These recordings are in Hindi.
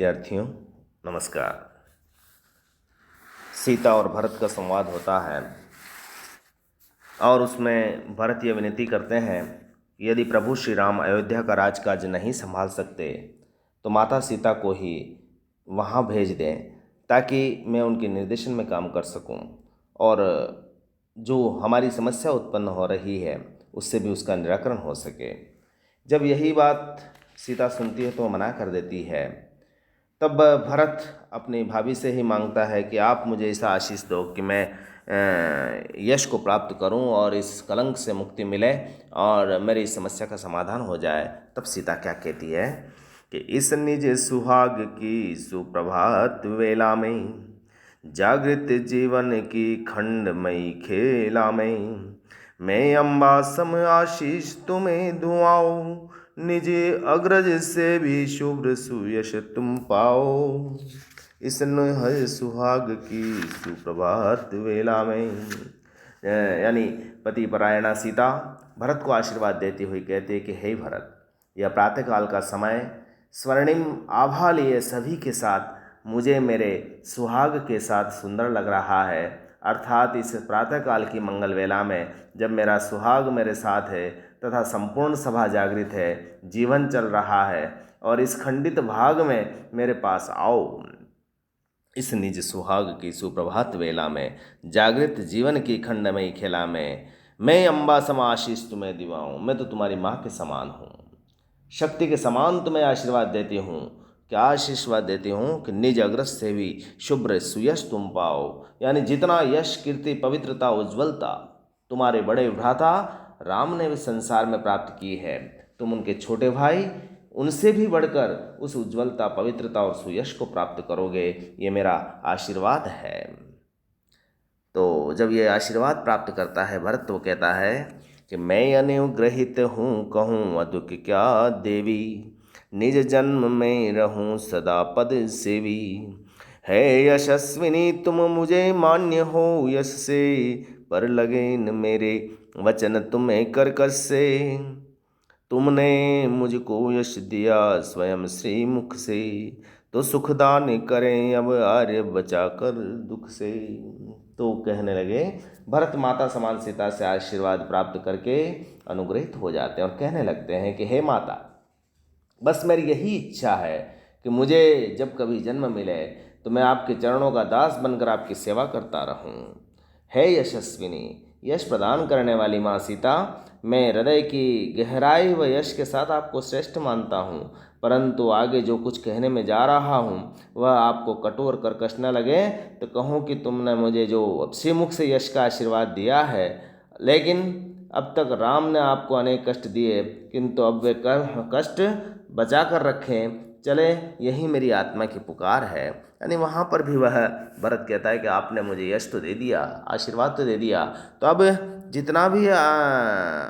विद्यार्थियों नमस्कार। सीता और भरत का संवाद होता है और उसमें भरत ये विनती करते हैं यदि प्रभु श्री राम अयोध्या का राजकाज नहीं संभाल सकते तो माता सीता को ही वहाँ भेज दें ताकि मैं उनके निर्देशन में काम कर सकूं और जो हमारी समस्या उत्पन्न हो रही है उससे भी उसका निराकरण हो सके। जब यही बात सीता सुनती है तो मना कर देती है। तब भरत अपनी भाभी से ही मांगता है कि आप मुझे ऐसा आशीष दो कि मैं यश को प्राप्त करूं और इस कलंक से मुक्ति मिले और मेरी इस समस्या का समाधान हो जाए। तब सीता क्या कहती है कि इस निज सुहाग की सुप्रभात वेला में जागृत जीवन की खंडमयी खेला में मैं अम्बा सम आशीष तुम्हें दुआऊं निज अग्रज से भी शुभ्र सुयश तुम पाओ। इस हर सुहाग की सुप्रभात वेला में यानी पति परायणा सीता भरत को आशीर्वाद देती हुई कहती है कि हे भरत, यह प्रातःकाल का समय स्वर्णिम आभा लिए सभी के साथ मुझे मेरे सुहाग के साथ सुंदर लग रहा है। अर्थात इस प्रातःकाल की मंगल वेला में जब मेरा सुहाग मेरे साथ है तथा संपूर्ण सभा जागृत है, जीवन चल रहा है और इस खंडित भाग में मेरे पास आओ। इस निज सुहाग की सुप्रभात वेला में जागृत जीवन की खंडमयी खेला में मैं अम्बा सम आशीष तुम्हें दिवाऊं। मैं तो तुम्हारी माँ के समान हूँ, शक्ति के समान तुम्हें आशीर्वाद देती हूँ। क्या आशीर्वाद देती हूँ कि निज अग्रज से भी शुभ्र सुयश तुम पाओ, यानी जितना यश कीर्ति पवित्रता उज्ज्वलता तुम्हारे बड़े भ्राता राम ने भी संसार में प्राप्त की है, तुम उनके छोटे भाई उनसे भी बढ़कर उस उज्ज्वलता पवित्रता और सुयश को प्राप्त करोगे, ये मेरा आशीर्वाद है। तो जब ये आशीर्वाद प्राप्त करता है भरत तो कहता है कि मैं अनुग्रहित हूँ कहूँ अदुक क्या देवी, निज जन्म में रहूँ सदा पद सेवी। है यशस्विनी तुम मुझे मान्य हो यश से, पर लगे न मेरे वचन तुम्हें करकश से। तुमने मुझको यश दिया स्वयं श्री मुख से, तो सुखदान करें अब आर्य बचा कर दुख से। तो कहने लगे भरत माता समान सीता से आशीर्वाद प्राप्त करके अनुग्रहित हो जाते हैं और कहने लगते हैं कि हे माता, बस मेरी यही इच्छा है कि मुझे जब कभी जन्म मिले तो मैं आपके चरणों का दास बनकर आपकी सेवा करता रहूं। हे यशस्विनी, यश प्रदान करने वाली माँ सीता, मैं हृदय की गहराई व यश के साथ आपको श्रेष्ठ मानता हूँ, परंतु आगे जो कुछ कहने में जा रहा हूँ वह आपको कठोर कर्कश न लगे तो कहूँ कि तुमने मुझे जो श्रीमुख से यश का आशीर्वाद दिया है, लेकिन अब तक राम ने आपको अनेक कष्ट दिए, किंतु अब वे कष्ट बचा कर रखें चले, यही मेरी आत्मा की पुकार है। यानी वहाँ पर भी वह भरत कहता है कि आपने मुझे यश तो दे दिया, आशीर्वाद तो दे दिया, तो अब जितना भी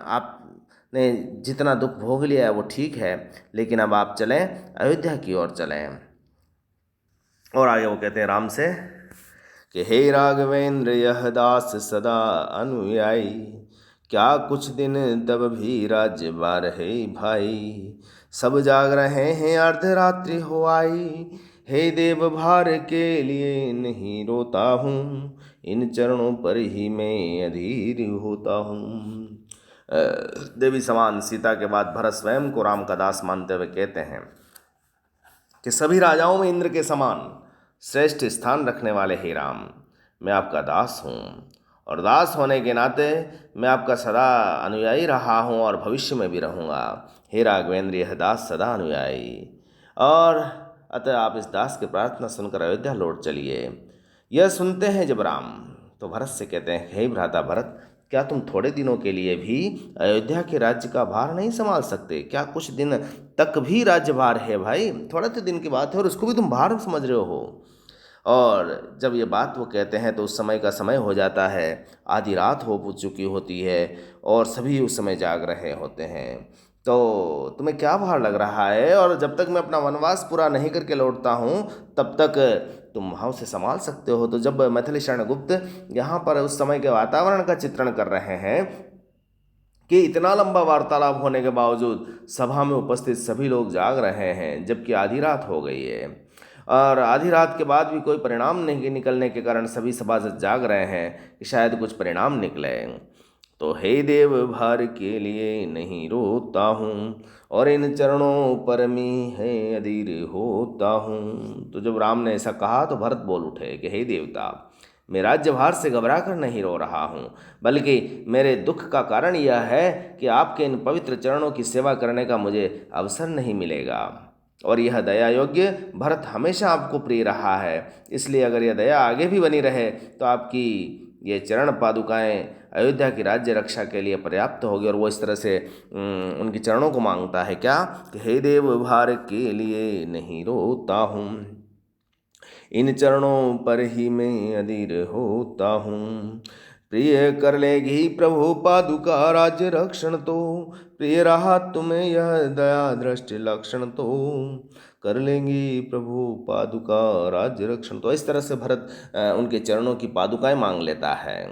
आपने जितना दुख भोग लिया है वो ठीक है, लेकिन अब आप चलें अयोध्या की ओर चलें। और आगे वो कहते हैं राम से कि हे राघवेंद्र यह दास सदा अनुयायी, क्या कुछ दिन तब भी राज्य बार है भाई। सब जाग रहे हैं अर्धरात्रि हो आई, हे देव भार के लिए नहीं रोता हूँ, इन चरणों पर ही मैं अधीर होता हूँ। देवी समान सीता के बाद भरत स्वयं को राम का दास मानते हुए कहते हैं कि सभी राजाओं में इंद्र के समान श्रेष्ठ स्थान रखने वाले हे राम, मैं आपका दास हूँ और दास होने के नाते मैं आपका सदा अनुयायी रहा हूँ और भविष्य में भी रहूँगा। हे राघवेंद्र यह दास सदा अनुयायी, और अतः आप इस दास की प्रार्थना सुनकर अयोध्या लौट चलिए। यह सुनते हैं जब राम तो भरत से कहते हैं हे भ्राता भरत, क्या तुम थोड़े दिनों के लिए भी अयोध्या के राज्य का भार नहीं संभाल सकते? क्या कुछ दिन तक भी राज्यभार है भाई? थोड़े तो दिन की बात है और उसको भी तुम भार समझ रहे हो। और जब ये बात वो कहते हैं तो उस समय का समय हो जाता है, आधी रात हो चुकी होती है और सभी उस समय जाग रहे होते हैं। तो तुम्हें क्या भार लग रहा है? और जब तक मैं अपना वनवास पूरा नहीं करके लौटता हूँ तब तक तुम वहाँ उसे संभाल सकते हो। तो जब मैथिली शरण गुप्त यहाँ पर उस समय के वातावरण का चित्रण कर रहे हैं कि इतना लंबा वार्तालाप होने के बावजूद सभा में उपस्थित सभी लोग जाग रहे हैं जबकि आधी रात हो गई है, और आधी रात के बाद भी कोई परिणाम नहीं निकलने के कारण सभी सभासद जाग रहे हैं कि शायद कुछ परिणाम निकले। तो हे देव, भार के लिए नहीं रोता हूँ और इन चरणों पर मैं है अधीर होता हूँ। तो जब राम ने ऐसा कहा तो भरत बोल उठे कि हे देवता, मैं राज्यभार से घबरा कर नहीं रो रहा हूँ, बल्कि मेरे दुख का कारण यह है कि आपके इन पवित्र चरणों की सेवा करने का मुझे अवसर नहीं मिलेगा। और यह दया योग्य भरत हमेशा आपको प्रिय रहा है, इसलिए अगर यह दया आगे भी बनी रहे तो आपकी ये चरण पादुकाएं अयोध्या की राज्य रक्षा के लिए पर्याप्त होगी। और वो इस तरह से उनके चरणों को मांगता है क्या कि हे देव, भार के लिए नहीं रोता हूँ, इन चरणों पर ही मैं अधीर होता हूँ। प्रिय कर लेगी प्रभु पादुका राज्य रक्षण तो, प्रिय रहा तुम्हें यह दया दृष्टि लक्षण तो, कर लेंगी प्रभु पादुका राज्य रक्षण। तो इस तरह से भरत उनके चरणों की पादुकाएं मांग लेता है।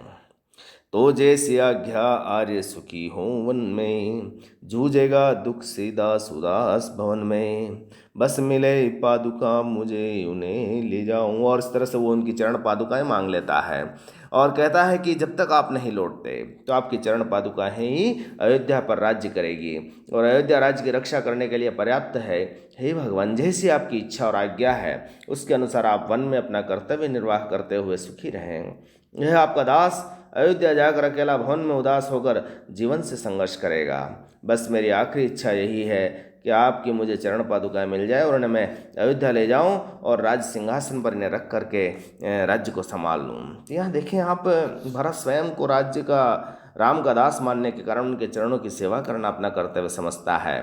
तो जैसी आज्ञा आर्य सुखी हो वन में, जूझेगा दुख से दास उदास भवन में, बस मिले पादुका मुझे उन्हें ले जाऊं। और इस तरह से वो उनकी चरण पादुकाएं मांग लेता है और कहता है कि जब तक आप नहीं लौटते तो आपकी चरण पादुकाएं ही अयोध्या पर राज्य करेगी और अयोध्या राज्य की रक्षा करने के लिए पर्याप्त है। हे भगवान, जैसी आपकी इच्छा और आज्ञा है उसके अनुसार आप वन में अपना कर्तव्य निर्वाह करते हुए सुखी रहें। यह आपका दास अयोध्या जाकर अकेला भवन में उदास होकर जीवन से संघर्ष करेगा। बस मेरी आखिरी इच्छा यही है कि आपकी मुझे चरण पादुकाएं मिल जाए और उन्हें मैं अयोध्या ले जाऊं और राज सिंहासन पर इन्हें रख करके राज्य को संभाल लूं। तो यहाँ देखें आप, भरत स्वयं को राज्य का, राम का दास मानने के कारण उनके चरणों की सेवा करना अपना कर्तव्य समझता है,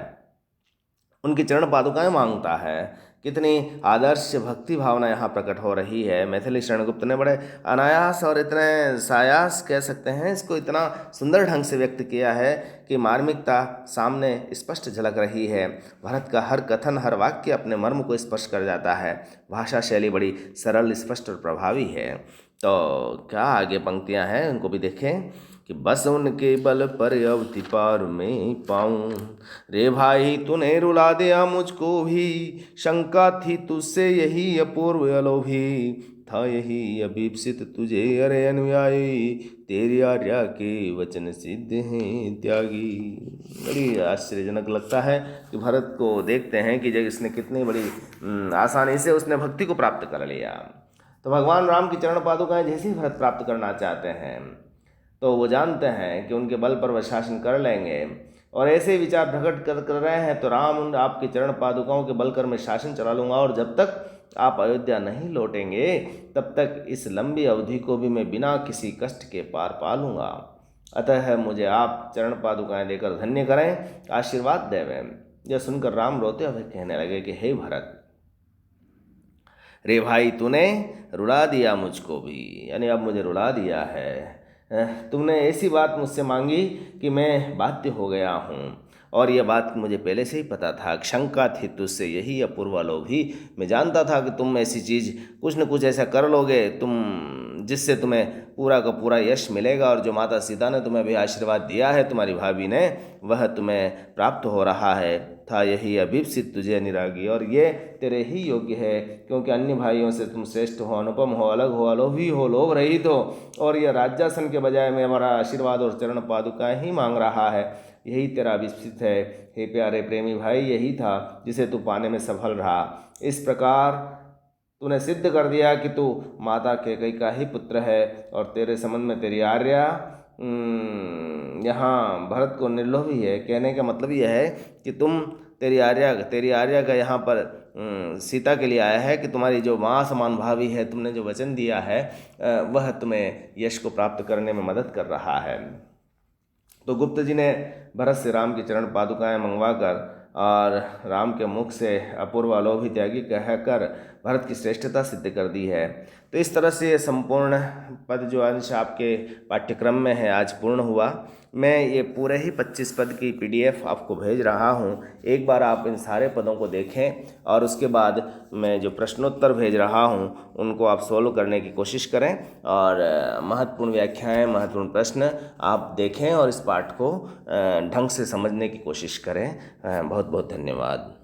उनकी चरण पादुकाएं मांगता है। कितनी आदर्श भक्ति भावना यहाँ प्रकट हो रही है। मैथिली शरणगुप्त ने बड़े अनायास और इतने सायास कह सकते हैं इसको, इतना सुंदर ढंग से व्यक्त किया है कि मार्मिकता सामने स्पष्ट झलक रही है। भरत का हर कथन, हर वाक्य अपने मर्म को स्पष्ट कर जाता है। भाषा शैली बड़ी सरल, स्पष्ट और प्रभावी है। तो क्या आगे पंक्तियाँ हैं उनको भी देखें कि बस उनके बल पर अवधि पार में पाऊं, रे भाई तूने रुला दिया मुझको भी, शंका थी तुझसे यही अपूर्व अलोभी, था यही अभीप्सित तुझे अरे अनुयायी, तेरी आज्ञा के वचन सिद्ध हैं त्यागी। बड़ी आश्चर्यजनक लगता है कि भरत को देखते हैं कि जब इसने कितनी बड़ी आसानी से उसने भक्ति को प्राप्त कर लिया। तो भगवान राम की चरण पादुकाएं जैसे ही भरत प्राप्त करना चाहते हैं तो वो जानते हैं कि उनके बल पर वह शासन कर लेंगे और ऐसे ही विचार प्रकट कर रहे हैं। तो राम, आपके चरण पादुकाओं के बल कर मैं शासन चला लूँगा और जब तक आप अयोध्या नहीं लौटेंगे तब तक इस लंबी अवधि को भी मैं बिना किसी कष्ट के पार पा लूँगा। अतः मुझे आप चरण पादुकाएं देकर धन्य करें, आशीर्वाद देवें। यह सुनकर राम रोते हुए कहने लगे कि हे भरत, रे भाई तूने रुला दिया मुझको भी, यानी अब मुझे रुला दिया है। तुमने ऐसी बात मुझसे मांगी कि मैं बाध्य हो गया हूँ और यह बात मुझे पहले से ही पता था। शंका थी तुझसे यही अपूर्वा लोभी, मैं जानता था कि तुम ऐसी चीज़ कुछ न कुछ ऐसा कर लोगे तुम जिससे तुम्हें पूरा का पूरा यश मिलेगा और जो माता सीता ने तुम्हें भी आशीर्वाद दिया है तुम्हारी भाभी ने, वह तुम्हें प्राप्त हो रहा है। था यही अभीप्सित तुझे अनुरागी, और ये तेरे ही योग्य है क्योंकि अन्य भाइयों से तुम श्रेष्ठ हो, अनुपम हो, अलग हो, अलोभी हो, लोभ रहित हो और यह राज्यासन के बजाय में हमारा आशीर्वाद और चरण पादुकाएं ही मांग रहा है। यही तेरा अभिप्सित है। हे प्यारे प्रेमी भाई, यही था जिसे तू पाने में सफल रहा। इस प्रकार तूने सिद्ध कर दिया कि तू माता कैकेयी का ही पुत्र है और तेरे संबंध में तेरी आर्या यहाँ भरत को निर्लोभी है। कहने का मतलब यह है कि तेरी आर्या का यहाँ पर सीता के लिए आया है कि तुम्हारी जो माँ समान भावी है, तुमने जो वचन दिया है वह तुम्हें यश को प्राप्त करने में मदद कर रहा है। तो गुप्त जी ने भरत से राम की चरण पादुकाएं मंगवाकर और राम के मुख से अपूर्व अलोभी त्यागी कहकर भरत की श्रेष्ठता सिद्ध कर दी है। तो इस तरह से ये संपूर्ण पद जो अंश आपके पाठ्यक्रम में है आज पूर्ण हुआ। मैं ये पूरे ही 25 पद की PDF आपको भेज रहा हूँ। एक बार आप इन सारे पदों को देखें और उसके बाद मैं जो प्रश्नोत्तर भेज रहा हूँ उनको आप सोल्व करने की कोशिश करें और महत्वपूर्ण व्याख्याएं, महत्वपूर्ण प्रश्न आप देखें और इस पाठ को ढंग से समझने की कोशिश करें। बहुत बहुत धन्यवाद।